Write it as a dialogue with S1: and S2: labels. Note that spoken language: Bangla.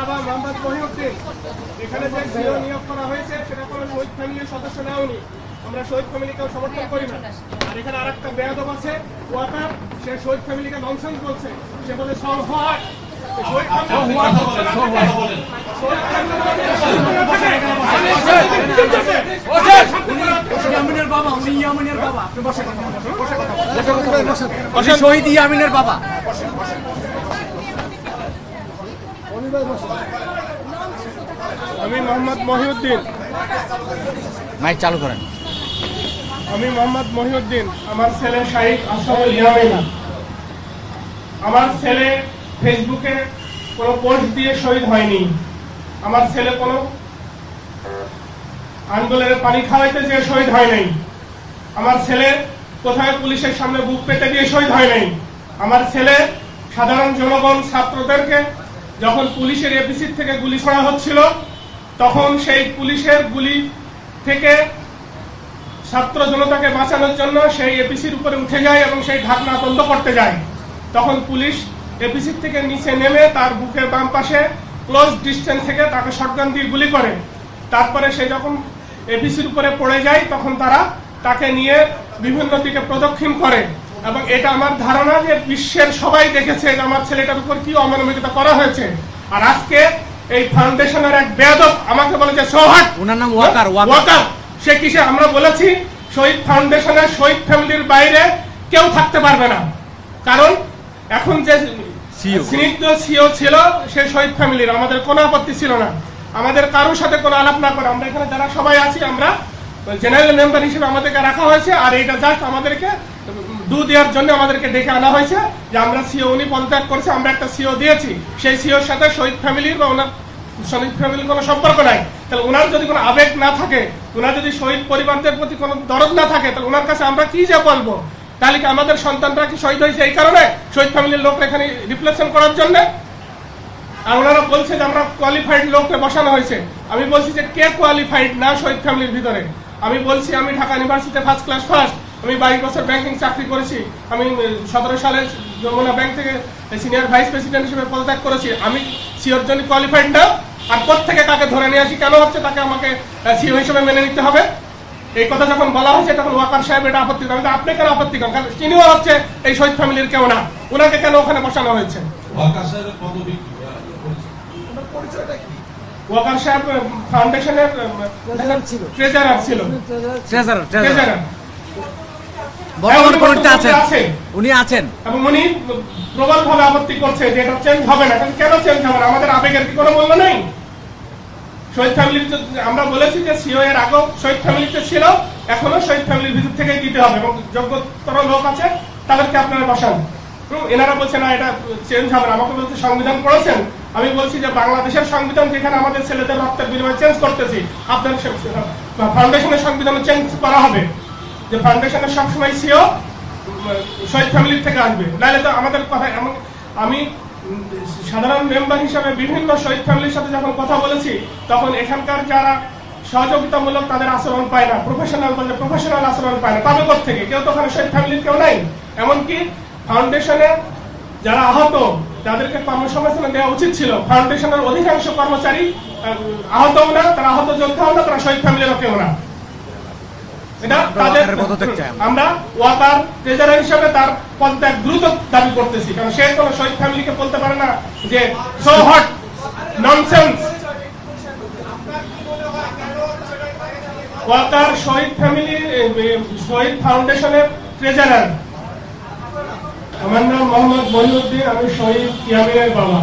S1: বাবা মোহাম্মদ মহিউদ্দিন, এখানে যে সিও নিয়োগ করা হয়েছে সেটা কোনো শহীদ ফ্যামিলির সদস্য নেওনি। আমরা শহীদ ফ্যামিলিকেও সমর্থন করি না। আর এখানে আরেকটা বেয়াদব আছে ওয়াকার, সে শহীদ ফ্যামিলিকে ননসেন্স বলছে। সে বলে শহীদ
S2: ইয়ামিনের বাবা।
S1: আমি মোহাম্মদ মহিউদ্দিন,
S2: মাইক চালু করেন।
S1: আমি মোহাম্মদ মহিউদ্দিন, আমার ছেলে শাহিদ আসাদুল ইয়ামিন। আমার ছেলে ফেসবুকে কোনো পোস্ট দিয়ে শহীদ হয়নি। আমার ছেলে কোনো আন্দোলনের পানি খাওয়াইতে যে শহীদ হয় নাই। আমার ছেলে কোথায় পুলিশের সামনে বুক পেতে দিয়ে শহীদ হয় নাই। আমার ছেলে সাধারণ জনগণ ছাত্রদেরকে যখন পুলিশের এপিসি থেকে গুলি ছোড়া হচ্ছিল তখন সেই পুলিশের গুলি থেকে ছাত্র জনতাকে বাঁচানোর জন্য সেই এপিসির উপরে উঠে যায় এবং সেই ঢাকনা বন্ধ করতে যায়। তখন পুলিশ এপিসি থেকে নিচে নেমে তার বুকের বাম পাশে ক্লোজ ডিস্টেন্স থেকে তাকে শটগান দিয়ে গুলি করে। তারপরে সে যখন এপিসির উপরে পড়ে যায় তখন তারা তাকে নিয়ে বিভিন্ন দিকে প্রদক্ষিণ করে এবং এটা আমার ধারণা যে বিশ্বের সবাই দেখেছে যে আমার ছেলেটার উপর কি অমানবিকতা করা হয়েছে। আর আজকে এই ফাউন্ডেশনের এক বেয়াদব আমাকে বলেছে সোহাট,
S2: ওনার নাম ওয়াকার।
S1: ওয়াকার সে কিসে? আমরা বলেছি শহীদ ফাউন্ডেশনের শহীদ ফ্যামিলির বাইরে কেউ থাকতে পারবে না, কারণ এখন যে স্নিগ্ধ সিও ছিল সে শহীদ ফ্যামিলির, আমাদের কোনো আপত্তি ছিল না। আমাদের কারোর সাথে কোনো আলাপ না করে আমরা এখানে যারা সবাই আছি আমরা জেনারেল মেম্বার হিসেবে আমাদেরকে রাখা হয়েছে। আর এটা জাস্ট আমাদেরকে দেওয়ার জন্য আমাদেরকে ডেকে আনা হয়েছে যে আমরা সিও, উনি পদত্যাগ করেছে, আমরা একটা সিও দিয়েছি। সেই সিওর সাথে শহীদ ফ্যামিলির বা ওনার শহীদ ফ্যামিলির কোনো সম্পর্ক নাই। তাহলে ওনার যদি কোনো আবেগ না থাকে, ওনার যদি শহীদ পরিবারদের প্রতি কোনো দরদ না থাকে, তাহলে ওনার কাছে আমরা কি যে বলবো? তাহলে কি আমাদের সন্তানরা কি শহীদ হয়েছে এই কারণে শহীদ ফ্যামিলির লোক এখানে রিপ্লেসমেন্ট করার জন্য? আর ওনারা বলছে যে আমরা কোয়ালিফাইড লোককে বসানো হয়েছে। আমি বলছি যে কে কোয়ালিফাইড না শহীদ ফ্যামিলির ভিতরে? আমি বলছি আমি ঢাকা ইউনিভার্সিটিতে ফার্স্ট ক্লাস ফার্স্ট, আমি 22 বছর ব্যাংকিং চাকরি করেছি, আমি 17 সালে যমুনা ব্যাংক থেকে সিনিয়র ভাইস প্রেসিডেন্ট হিসেবে পদত্যাগ করেছি। আমি সিওর জন্য কোয়ালিফাইড না? আর কোত্থেকে কাকে ধরে নিয়ে আসি? কেন হচ্ছে তাকে আমাকে সিও হিসেবে মেনে নিতে হবে? এই কথা যখন বলা হয়েছে তখন ওয়াকার সাহেব এটা আপত্তি করেন। আপনি কেন আপত্তি করেন? কারণ তিনিও হচ্ছে এই শহীদ ফ্যামিলির কেউ না, ওনাকে কেন ওখানে বসানো হয়েছে? ওয়াকার সাহেব ফাউন্ডেশনের ট্রেজারার ছিল।
S2: উনি আছেন
S1: এবং উনি প্রবলভাবে আপত্তি করছে যে এটা চেঞ্জ হবে না। কেন চেঞ্জ হবে না? আমাদের আবেগের কি কোনো মূল্য নেই? শহীদ ফ্যামিলির আমরা বলেছি যে সিও এর আগেও শহীদ ফ্যামিলিতে ছিল, এখনো শহীদ ফ্যামিলির ভিতর থেকেই দিতে হবে এবং যোগ্যতর লোক আছে তাদেরকে আপনারা বসান। এনারা বলছে না এটা চেঞ্জ হবে না। আমাকে বলছে সংবিধান পড়েছেন? আমি বলছি যে বাংলাদেশের সংবিধান যেখানে আমাদের ছেলেদের রক্তের বিনিময়ে চেঞ্জ করতেছি, আপনার ফাউন্ডেশনের সংবিধান চেঞ্জ করা হবে যে ফাউন্ডেশনের সবসময় সিও শহীদ ফ্যামিলির থেকে আসবে, নাহলে তো আমাদের কথা এমন। আমি সাধারণ মেম্বার হিসাবে বিভিন্ন শহীদ ফ্যামিলির সাথে যখন কথা বলেছি তখন এখানকার যারা সহযোগিতামূলক তাদের আচরণ পায় না, প্রফেশনাল আচরণ পায় না। পাবে কোথেকে? কেউ তো ওখানে শহীদ ফ্যামিলির কেউ নাই। এমনকি ফাউন্ডেশনে যারা আহত তাদেরকে কর্মসংস্থান দেওয়া উচিত ছিল। ফাউন্ডেশনের অধিকাংশ কর্মচারী আহতও না, তারা আহত যোদ্ধাও না, তারা শহীদ ফ্যামিলিরও কেউ না। এটা তাদের আমরা ওয়াকার ট্রেজারার হিসেবে তার পদত্যাগ দ্রুত দাবি করতেছি, কারণ সে কোনো শহীদ ফ্যামিলিকে বলতে পারে না যে সো হট ননসেন্স। ওয়াকার শহীদ ফ্যামিলি শহীদ ফাউন্ডেশনের ট্রেজারার। আমার নাম মোহাম্মদ মহিউদ্দিন, আমি শহীদ ইয়ামিনের বাবা।